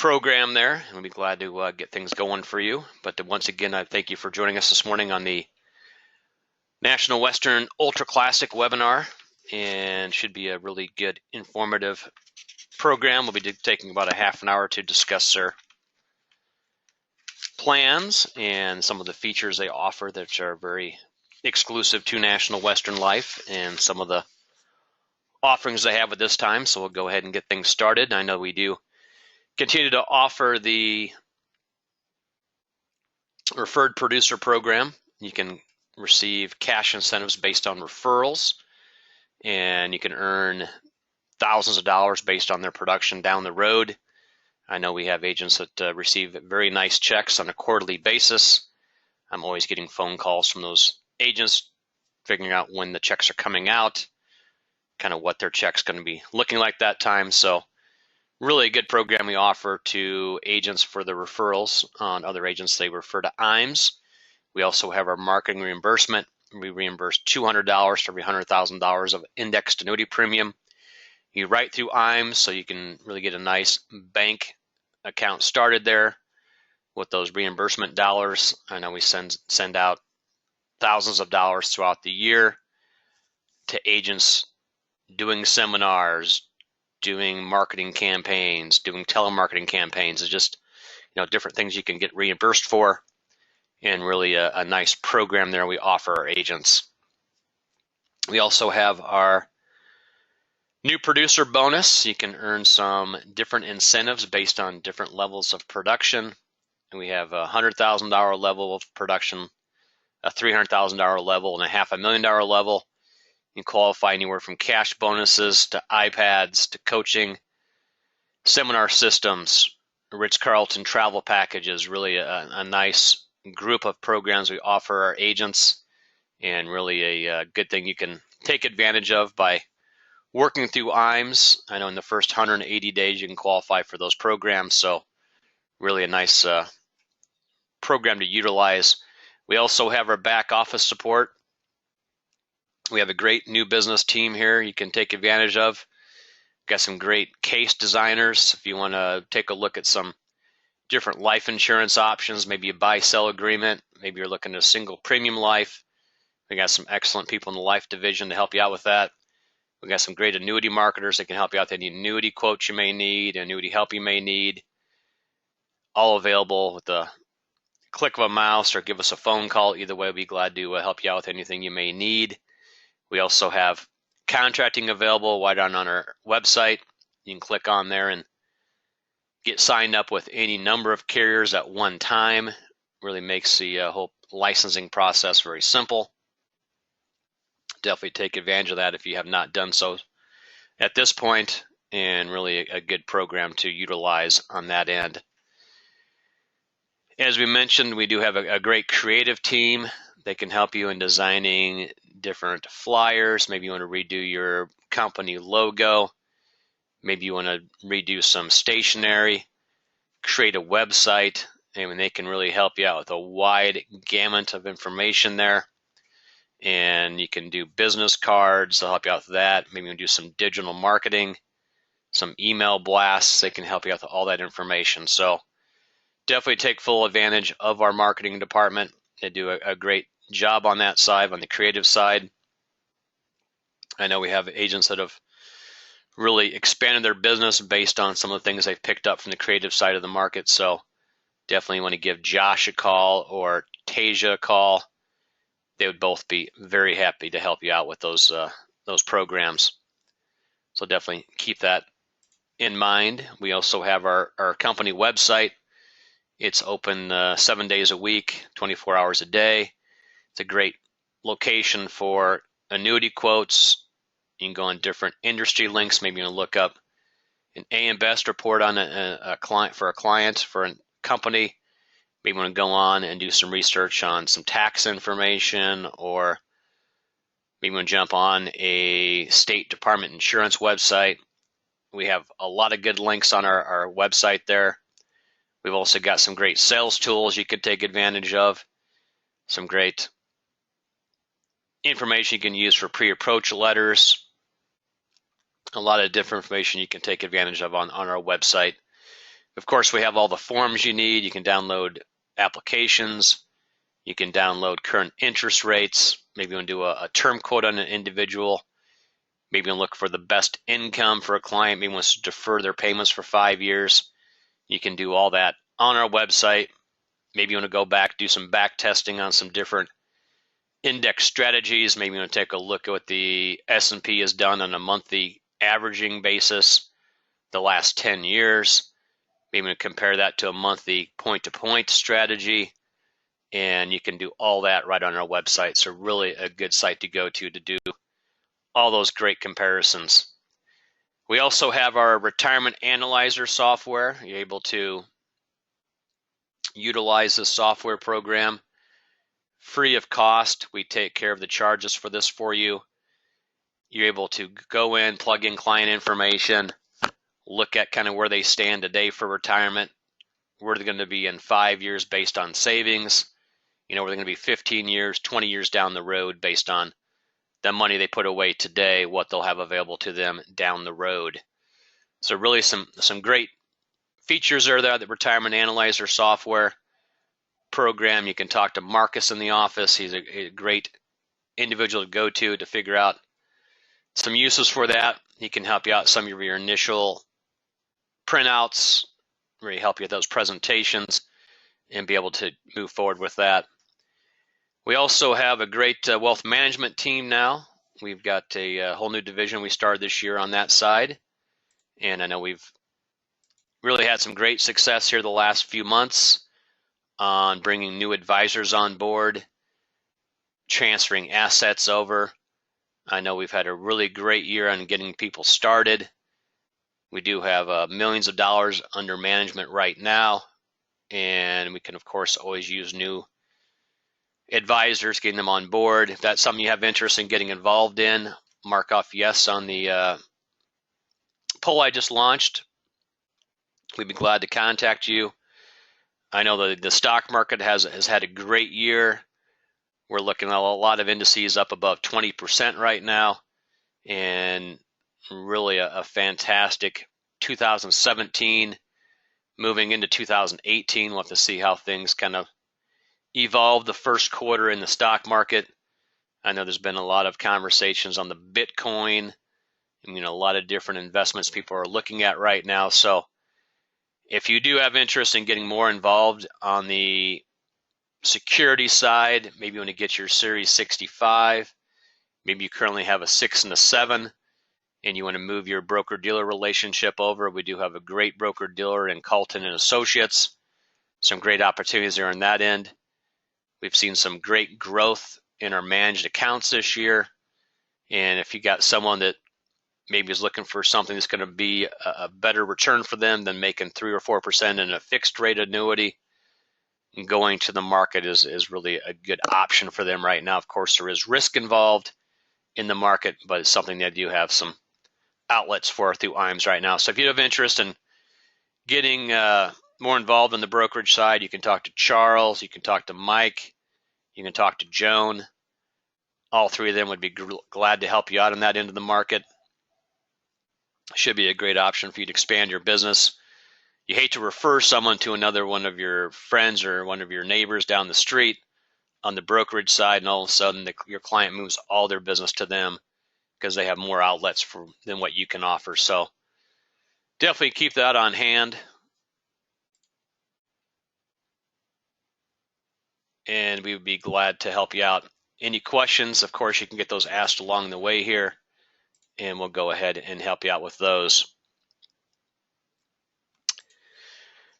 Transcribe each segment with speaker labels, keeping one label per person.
Speaker 1: program there, and we'll be glad to get things going for you. But once again, I thank you for joining us this morning on the National Western Ultra Classic webinar, and should be a really good, informative program. We'll be taking about a half an hour to discuss their plans and some of the features they offer that are very exclusive to National Western Life and some of the offerings they have at this time. So we'll go ahead and get things started. I know we do continue to offer the referred producer program. You can receive cash incentives based on referrals, and you can earn thousands of dollars based on their production down the road. I know we have agents that receive very nice checks on a quarterly basis. I'm always getting phone calls from those agents, figuring out when the checks are coming out, kind of what their check's going to be looking like that time. So really a good program we offer to agents for the referrals on other agents they refer to IMES. We also have our marketing reimbursement. We reimburse $200 for every $100,000 of indexed annuity premium. You write through IMES, so you can really get a nice bank account started there with those reimbursement dollars. I know we send out thousands of dollars throughout the year to agents doing seminars, doing marketing campaigns, doing telemarketing campaigns. It's just, different things you can get reimbursed for, and really a nice program there we offer our agents. We also have our new producer bonus. You can earn some different incentives based on different levels of production. And we have a $100,000 level of production, a $300,000 level, and a $500,000 level. You can qualify anywhere from cash bonuses to iPads to coaching, seminar systems, Ritz-Carlton travel packages. Really a nice group of programs we offer our agents, and really a good thing you can take advantage of by working through IMES. I know in the first 180 days you can qualify for those programs, so really a nice program to utilize. We also have our back office support. We have a great new business team here you can take advantage of. Got some great case designers. If you want to take a look at some different life insurance options, maybe a buy-sell agreement, maybe you're looking at a single premium life, we got some excellent people in the life division to help you out with that. We got some great annuity marketers that can help you out with any annuity quotes you may need, annuity help you may need. All available with the click of a mouse, or give us a phone call. Either way, we'll be glad to help you out with anything you may need. We also have contracting available right on our website. You can click on there and get signed up with any number of carriers at one time. Really makes the whole licensing process very simple. Definitely take advantage of that if you have not done so at this point, and really a good program to utilize on that end. As we mentioned, we do have a great creative team. They can help you in designing different flyers. Maybe you want to redo your company logo. Maybe you want to redo some stationery, create a website. And they can really help you out with a wide gamut of information there. And you can do business cards. They'll help you out with that. Maybe you can do some digital marketing, some email blasts. They can help you out with all that information. So definitely take full advantage of our marketing department. They do a great job on that side, on the creative side. I know we have agents that have really expanded their business based on some of the things they've picked up from the creative side of the market. So definitely want to give Josh a call or Tasia a call. They would both be very happy to help you out with those programs. So definitely keep that in mind. We also have our company website. It's open 7 days a week, 24 hours a day. It's a great location for annuity quotes. You can go on different industry links. Maybe you want to look up an AM Best report on a client, for a company. Maybe you want to go on and do some research on some tax information, or maybe you want to jump on a State Department insurance website. We have a lot of good links on our website there. We've also got some great sales tools you could take advantage of. Some great information you can use for pre-approach letters. A lot of different information you can take advantage of on our website. Of course, we have all the forms you need. You can download applications. You can download current interest rates. Maybe you want to do a term quote on an individual. Maybe you want to look for the best income for a client. Maybe wants to defer their payments for 5 years. You can do all that on our website. Maybe you want to go back, do some back testing on some different index strategies. Maybe you want to take a look at what the S&P has done on a monthly averaging basis the last 10 years. Maybe you want to compare that to a monthly point-to-point strategy. And you can do all that right on our website. So really a good site to go to do all those great comparisons. We also have our retirement analyzer software. You're able to utilize this software program free of cost. We take care of the charges for this for you. You're able to go in, plug in client information, look at kind of where they stand today for retirement, where they're going to be in 5 years based on savings, where they're going to be 15 years, 20 years down the road based on the money they put away today, what they'll have available to them down the road. So really some great features are there, the Retirement Analyzer software program. You can talk to Marcus in the office. He's a great individual to go to figure out some uses for that. He can help you out some of your initial printouts, really help you with those presentations and be able to move forward with that. We also have a great wealth management team now. We've got a whole new division we started this year on that side. And I know we've really had some great success here the last few months on bringing new advisors on board, transferring assets over. I know we've had a really great year on getting people started. We do have millions of dollars under management right now. And we can, of course, always use new advisors, getting them on board. If that's something you have interest in getting involved in, mark off yes on the poll I just launched. We'd be glad to contact you. I know the stock market has had a great year. We're looking at a lot of indices up above 20% right now, and really a fantastic 2017. Moving into 2018, we'll have to see how things kind of evolve the first quarter in the stock market. I know there's been a lot of conversations on the Bitcoin, a lot of different investments people are looking at right now. So if you do have interest in getting more involved on the security side, maybe you want to get your Series 65, maybe you currently have a 6 and a 7, and you want to move your broker-dealer relationship over, we do have a great broker-dealer in Colton and Associates. Some great opportunities there on that end. We've seen some great growth in our managed accounts this year. And if you got someone that maybe is looking for something that's going to be a better return for them than making 3 or 4% in a fixed rate annuity, going to the market is really a good option for them right now. Of course, there is risk involved in the market, but it's something that you have some outlets for through IMS right now. So if you have interest in getting more involved on the brokerage side, you can talk to Charles, you can talk to Mike, you can talk to Joan. All three of them would be glad to help you out on that end of the market. Should be a great option for you to expand your business. You hate to refer someone to another one of your friends or one of your neighbors down the street on the brokerage side, and all of a sudden your client moves all their business to them because they have more outlets than what you can offer. So definitely keep that on hand. And we would be glad to help you out. Any questions, of course, you can get those asked along the way here, and we'll go ahead and help you out with those.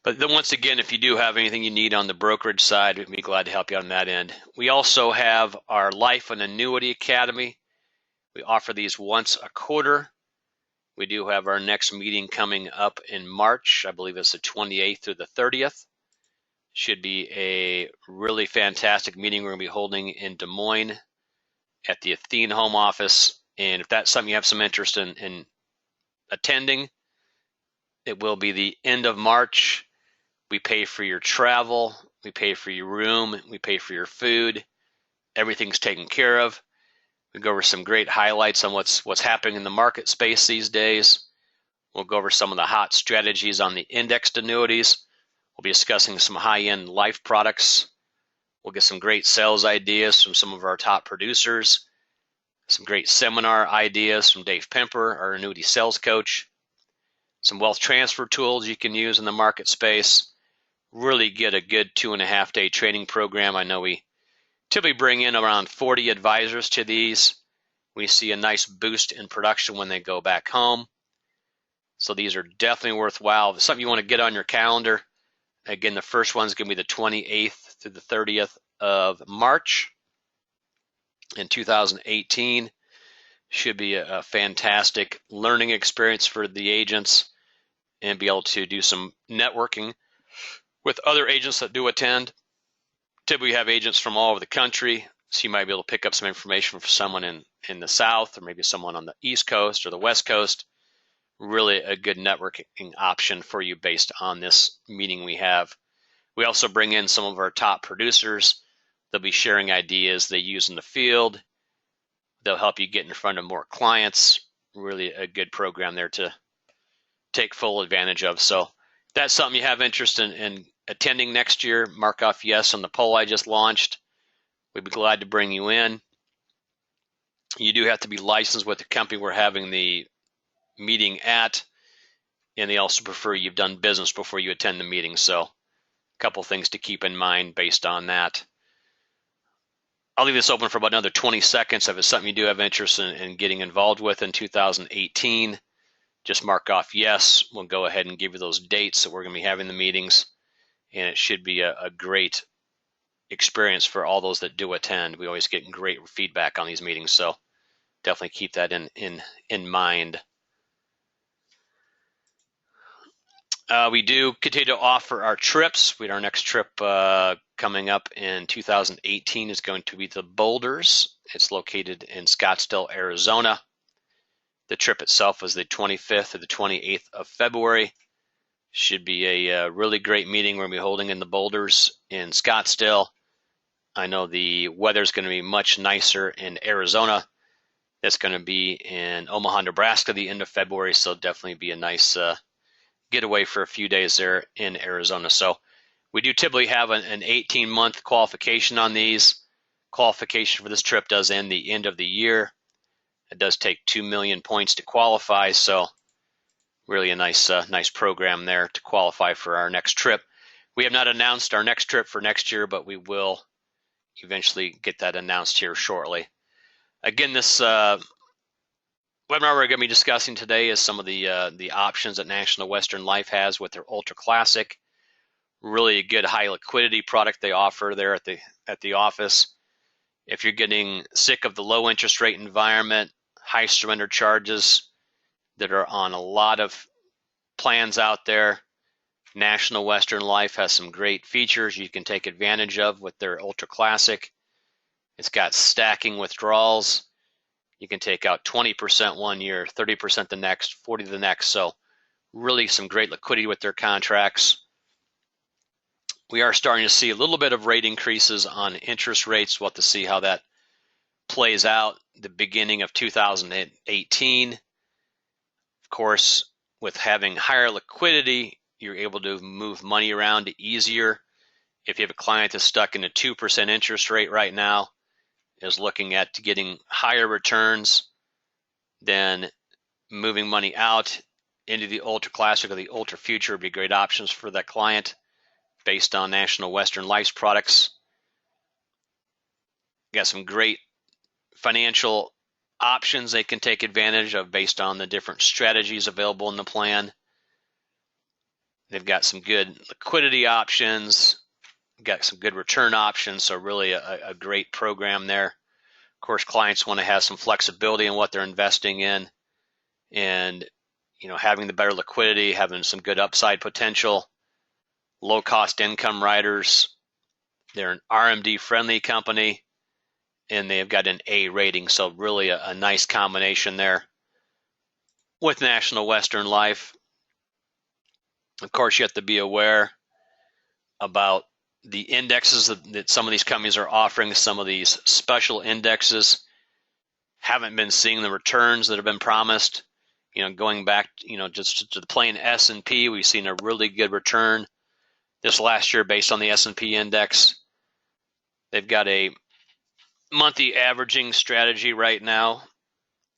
Speaker 1: But then once again, if you do have anything you need on the brokerage side, we'd be glad to help you out on that end. We also have our Life and Annuity Academy. We offer these once a quarter. We do have our next meeting coming up in March. I believe it's the 28th through the 30th. Should be a really fantastic meeting we're going to be holding in Des Moines at the Athene home office. And if that's something you have some interest in attending, it will be the end of March. We pay for your travel. We pay for your room. We pay for your food. Everything's taken care of. We go over some great highlights on what's happening in the market space these days, We'll go over some of the hot strategies on the indexed annuities. We'll be discussing some high-end life products. We'll get some great sales ideas from some of our top producers, some great seminar ideas from Dave Pemper, our annuity sales coach, some wealth transfer tools you can use in the market space. Really get a good 2.5-day training program. I know we typically bring in around 40 advisors to these. We see a nice boost in production when they go back home. So these are definitely worthwhile. If it's something you want to get on your calendar, again, the first one's going to be the 28th through the 30th of March in 2018. Should be a fantastic learning experience for the agents and be able to do some networking with other agents that do attend. Typically, we have agents from all over the country, so you might be able to pick up some information from someone in the South, or maybe someone on the East Coast or the West Coast. Really a good networking option for you based on this meeting we have. We also bring in some of our top producers. They'll be sharing ideas they use in the field. They'll help you get in front of more clients. Really a good program there to take full advantage of. So if that's something you have interest in attending next year, mark off yes on the poll I just launched. We'd be glad to bring you in. You do have to be licensed with the company we're having the meeting at, and they also prefer you've done business before you attend the meeting. So a couple things to keep in mind based on that. I'll leave this open for about another 20 seconds. If it's something you do have interest in getting involved with in 2018, just mark off yes. We'll go ahead and give you those dates that we're going to be having the meetings, and it should be a great experience for all those that do attend. We always get great feedback on these meetings, so definitely keep that in mind. We do continue to offer our trips. Our next trip coming up in 2018 is going to be the Boulders. It's located in Scottsdale, Arizona. The trip itself is the 25th to the 28th of February. Should be a really great meeting we're going to be holding in the Boulders in Scottsdale. I know the weather's going to be much nicer in Arizona. It's going to be in Omaha, Nebraska, the end of February, so definitely be a nice getaway for a few days there in Arizona. So we do typically have an 18-month qualification on these. Qualification for this trip does end the end of the year. It does take 2 million points to qualify, so really a nice program there to qualify for our next trip. We have not announced our next trip for next year, but we will eventually get that announced here shortly. Again, this webinar we're going to be discussing today is some of the options that National Western Life has with their Ultra Classic. Really a good high liquidity product they offer there at the office. If you're getting sick of the low interest rate environment, high surrender charges that are on a lot of plans out there, National Western Life has some great features you can take advantage of with their Ultra Classic. It's got stacking withdrawals. You can take out 20% one year, 30% the next, 40% the next. So really some great liquidity with their contracts. We are starting to see a little bit of rate increases on interest rates. We'll have to see how that plays out the beginning of 2018. Of course, with having higher liquidity, you're able to move money around easier. If you have a client that's stuck in a 2% interest rate right now, is looking at getting higher returns, then moving money out into the Ultra Classic or the Ultra Future would be great options for that client based on National Western Life's products. Got some great financial options they can take advantage of based on the different strategies available in the plan. They've got some good liquidity options, got some good return options, so really a great program there. Of course, clients want to have some flexibility in what they're investing in, and having the better liquidity, having some good upside potential, low cost income riders. They're an RMD friendly company, and they've got an A rating, so really a nice combination there with National Western Life. Of course, you have to be aware about the indexes that some of these companies are offering. Some of these special indexes haven't been seeing the returns that have been promised. going back, just to the plain S&P, we've seen a really good return this last year based on the S&P index. They've got a monthly averaging strategy right now.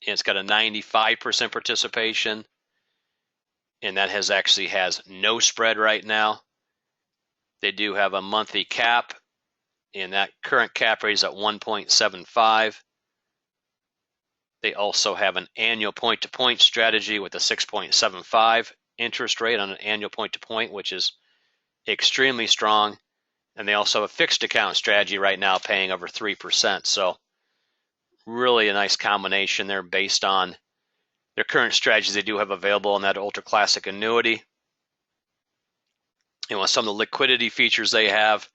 Speaker 1: It's got a 95% participation, and that has no spread right now. They do have a monthly cap, and that current cap rate is at 1.75. They also have an annual point-to-point strategy with a 6.75 interest rate on an annual point-to-point, which is extremely strong. And they also have a fixed account strategy right now paying over 3%. So really a nice combination there based on their current strategies they do have available in that ultra classic annuity. And with some of the liquidity features they have,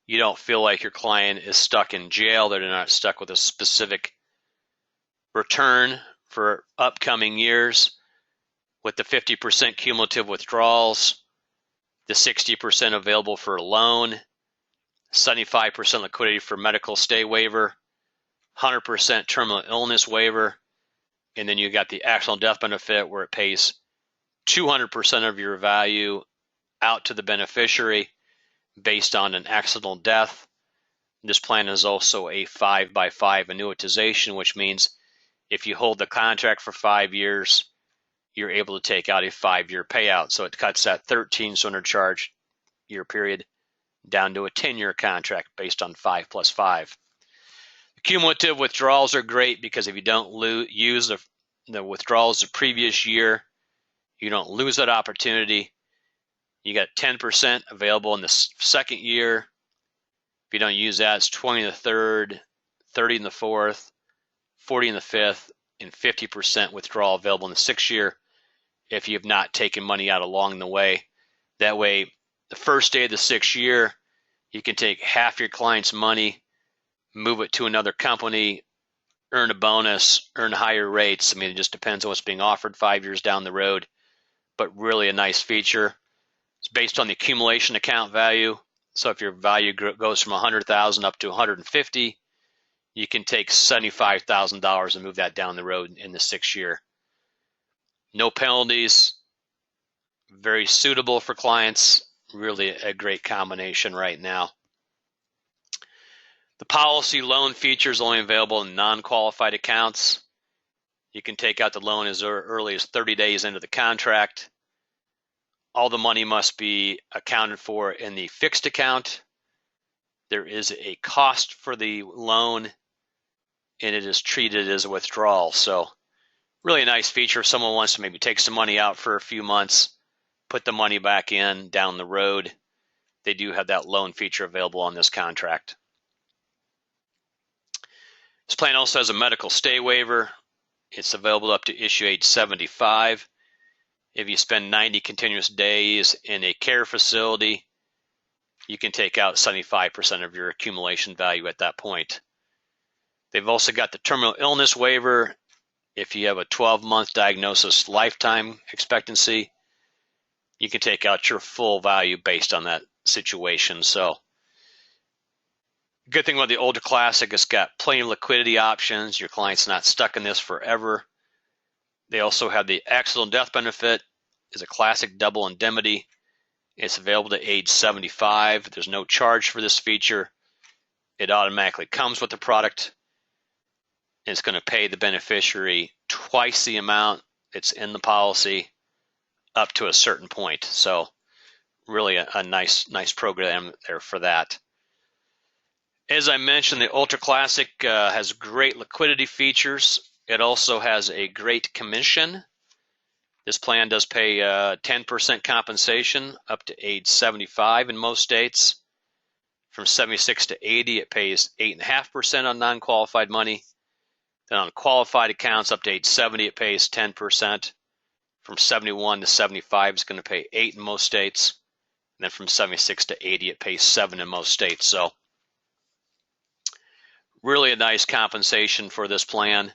Speaker 1: you don't feel like your client is stuck in jail. They're not stuck with a specific return for upcoming years. With the 50% cumulative withdrawals, the 60% available for a loan, 75% liquidity for medical stay waiver, 100% terminal illness waiver, and then you got the accidental death benefit where it pays 200% of your value out to the beneficiary based on an accidental death. This plan is also a 5x5 annuitization, which means if you hold the contract for 5 years, you're able to take out a 5-year payout. So it cuts that 13 surrender charge year period down to a 10-year contract based on 5 plus 5. The cumulative withdrawals are great because if you don't use the withdrawals the previous year, you don't lose that opportunity. You got 10% available in the second year. If you don't use that, it's 20 in the third, 30 in the fourth, 40 in the fifth, and 50% withdrawal available in the 6th year if you have not taken money out along the way. That way, the first day of the 6th year, you can take half your client's money, move it to another company, earn a bonus, earn higher rates. I mean, it just depends on what's being offered 5 years down the road, but really a nice feature. It's based on the accumulation account value. So if your value goes from $100,000 up to $150,000, you can take $75,000 and move that down the road in the 6th year. No penalties, very suitable for clients, really a great combination right now. The policy loan feature is only available in non-qualified accounts. You can take out the loan as early as 30 days into the contract. All the money must be accounted for in the fixed account. There is a cost for the loan, and it is treated as a withdrawal. So really a nice feature if someone wants to maybe take some money out for a few months, put the money back in down the road. They do have that loan feature available on this contract. This plan also has a medical stay waiver. It's available up to issue age 75. If you spend 90 continuous days in a care facility, you can take out 75% of your accumulation value at that point. They've also got the terminal illness waiver. If you have a 12-month diagnosis lifetime expectancy, you can take out your full value based on that situation. So good thing about the older classic, it's got plenty of liquidity options. Your client's not stuck in this forever. They also have the accidental death benefit. It's a classic double indemnity. It's available to age 75. There's no charge for this feature. It automatically comes with the product. It's going to pay the beneficiary twice the amount that's in the policy up to a certain point. So really a nice program there for that. As I mentioned, the Ultra Classic has great liquidity features. It also has a great commission. This plan does pay 10% compensation up to age 75 in most states. From 76 to 80, it pays 8.5% on non-qualified money. Then on qualified accounts up to age 70, it pays 10%. From 71 to 75, it's going to pay 8 in most states. And then from 76 to 80, it pays 7 in most states. So really a nice compensation for this plan.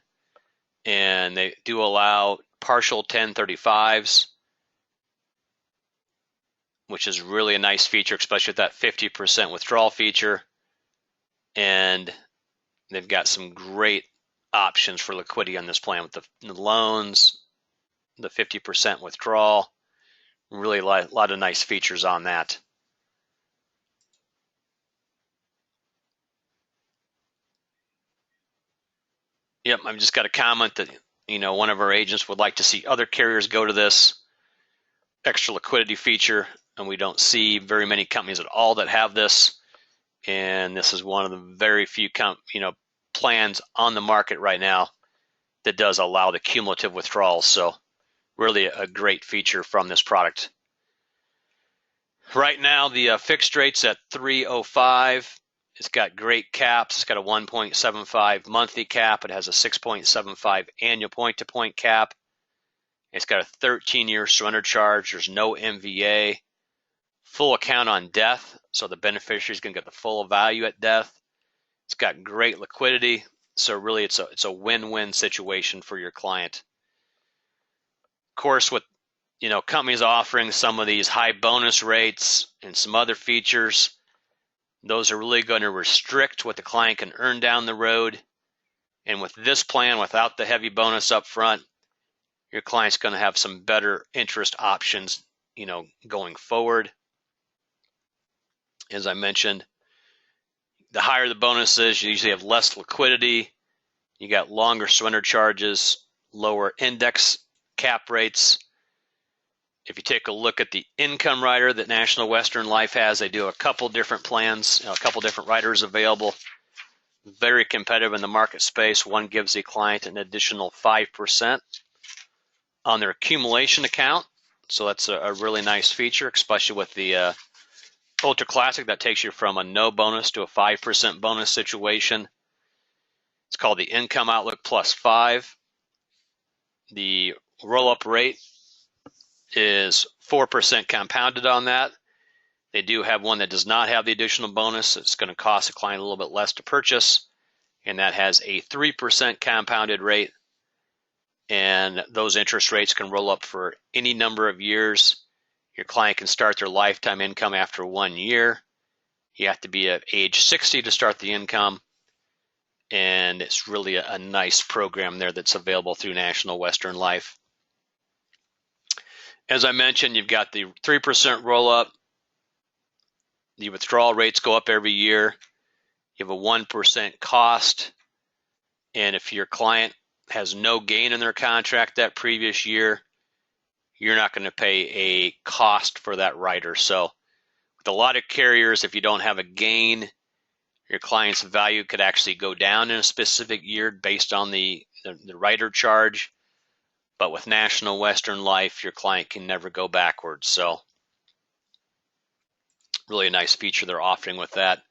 Speaker 1: And they do allow partial 1035s, which is really a nice feature, especially with that 50% withdrawal feature. And they've got some great options for liquidity on this plan with the loans, the 50% withdrawal. Really a lot of nice features on that. Yep, I've just got a comment that one of our agents would like to see other carriers go to this extra liquidity feature, and we don't see very many companies at all that have this. And this is one of the very few plans on the market right now that does allow the cumulative withdrawals. So really a great feature from this product. Right now, the fixed rate's at 305. It's got great caps. It's got a 1.75 monthly cap. It has a 6.75 annual point-to-point cap. It's got a 13-year surrender charge. There's no MVA. Full account on death, so the beneficiary is going to get the full value at death. It's got great liquidity, so really it's a win-win situation for your client. Of course, with companies offering some of these high bonus rates and some other features, those are really going to restrict what the client can earn down the road. And with this plan, without the heavy bonus up front, your client's going to have some better interest options, going forward. As I mentioned, the higher the bonus is, you usually have less liquidity. You got longer surrender charges, lower index cap rates. If you take a look at the income rider that National Western Life has, they do a couple different plans, a couple different riders available. Very competitive in the market space. One gives the client an additional 5% on their accumulation account. So that's a really nice feature, especially with the Ultra Classic that takes you from a no bonus to a 5% bonus situation. It's called the Income Outlook Plus 5. The roll-up rate is 4% compounded on that. They do have one that does not have the additional bonus. It's going to cost the client a little bit less to purchase, and that has a 3% compounded rate. And those interest rates can roll up for any number of years. Your client can start their lifetime income after 1 year. You have to be at age 60 to start the income. And it's really a nice program there that's available through National Western Life. As I mentioned, you've got the 3% roll-up. The withdrawal rates go up every year. You have a 1% cost. And if your client has no gain in their contract that previous year, you're not going to pay a cost for that rider. So with a lot of carriers, if you don't have a gain, your client's value could actually go down in a specific year based on the rider charge. But with National Western Life, your client can never go backwards. So really a nice feature they're offering with that.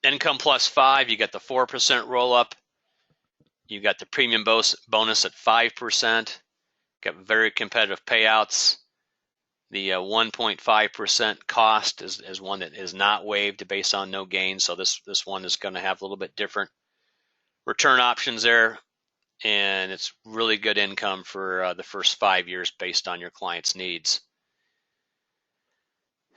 Speaker 1: Income Plus 5, you got the 4% roll-up. You got the premium bonus at 5%. Got very competitive payouts. The 1.5% cost is one that is not waived based on no gain. So this one is going to have a little bit different return options there. And it's really good income for the first 5 years based on your client's needs.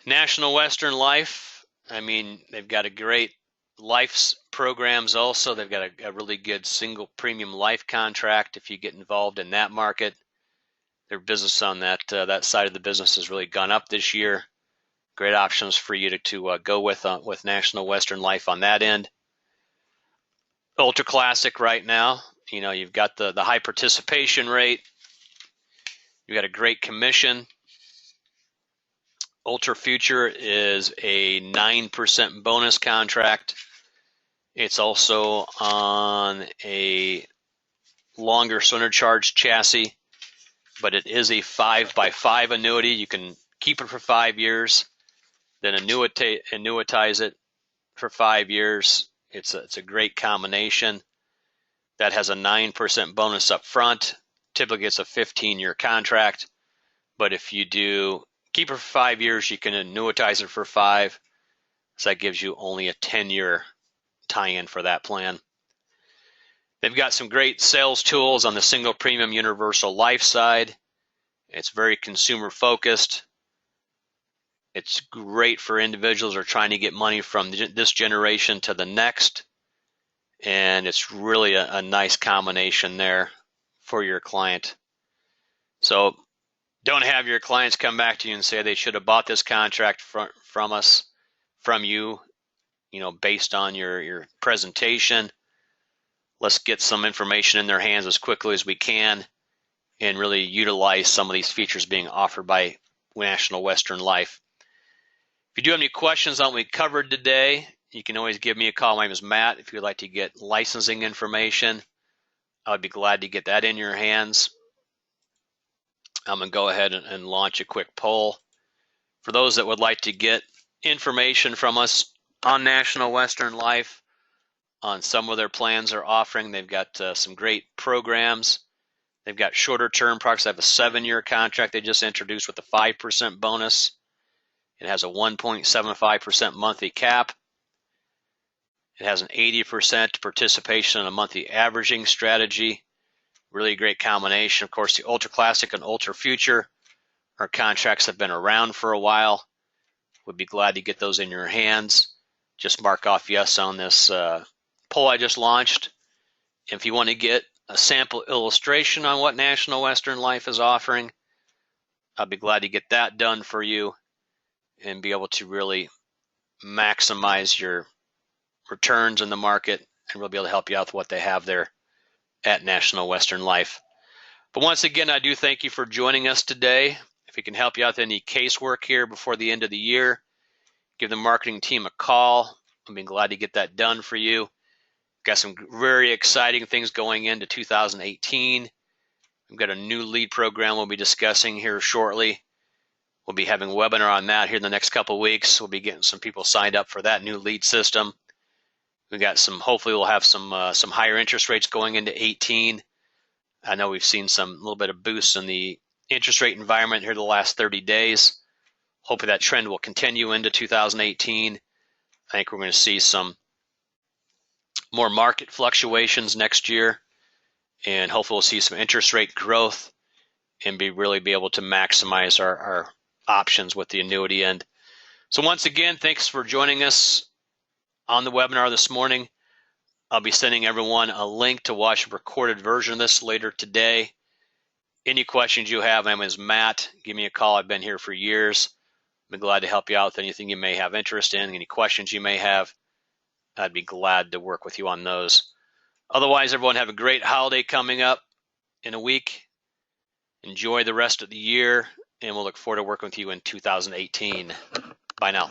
Speaker 1: National Western Life, they've got a great life programs also. They've got a really good single premium life contract if you get involved in that market. Their business on that side of the business has really gone up this year. Great options for you to go with National Western Life on that end. Ultra Classic right now, you've got the high participation rate. You've got a great commission. Ultra Future is a 9% bonus contract. It's also on a longer surrender charge chassis, but it is a 5x5 annuity. You can keep it for 5 years, then annuitize it for 5 years. It's a great combination. That has a 9% bonus up front. Typically it's a 15-year contract, but if you do keep it for 5 years, you can annuitize it for 5. So that gives you only a 10-year tie-in for that plan. They've got some great sales tools on the single premium universal life side. It's very consumer focused. It's great for individuals who are trying to get money from this generation to the next. And it's really a nice combination there for your client. So don't have your clients come back to you and say they should have bought this contract from us, from you, based on your presentation. Let's get some information in their hands as quickly as we can and really utilize some of these features being offered by National Western Life. If you do have any questions on what we covered today, you can always give me a call. My name is Matt. If you'd like to get licensing information, I would be glad to get that in your hands. I'm going to go ahead and launch a quick poll. For those that would like to get information from us on National Western Life, on some of their plans they're offering, they've got some great programs. They've got shorter term products. They have a 7-year contract they just introduced with a 5% bonus. It has a 1.75% monthly cap. It has an 80% participation in a monthly averaging strategy. Really great combination. Of course, the Ultra Classic and Ultra Future are contracts that have been around for a while. Would be glad to get those in your hands. Just mark off yes on this poll I just launched. If you want to get a sample illustration on what National Western Life is offering, I'll be glad to get that done for you and be able to really maximize your returns in the market, and we'll be able to help you out with what they have there at National Western Life. But once again, I do thank you for joining us today. If we can help you out with any casework here before the end of the year, give the marketing team a call. I'll be glad to get that done for you. Got some very exciting things going into 2018. We've got a new lead program we'll be discussing here shortly. We'll be having a webinar on that here in the next couple of weeks. We'll be getting some people signed up for that new lead system. We got hopefully we'll have some higher interest rates going into 18. I know we've seen a little bit of boosts in the interest rate environment here the last 30 days. Hopefully that trend will continue into 2018. I think we're going to see some more market fluctuations next year, and hopefully we'll see some interest rate growth and really be able to maximize our options with the annuity end. So once again, thanks for joining us on the webinar this morning. I'll be sending everyone a link to watch a recorded version of this later today. Any questions you have, my name is Matt. Give me a call. I've been here for years. I'd be glad to help you out with anything you may have interest in, any questions you may have. I'd be glad to work with you on those. Otherwise, everyone have a great holiday coming up in a week. Enjoy the rest of the year, and we'll look forward to working with you in 2018. Bye now.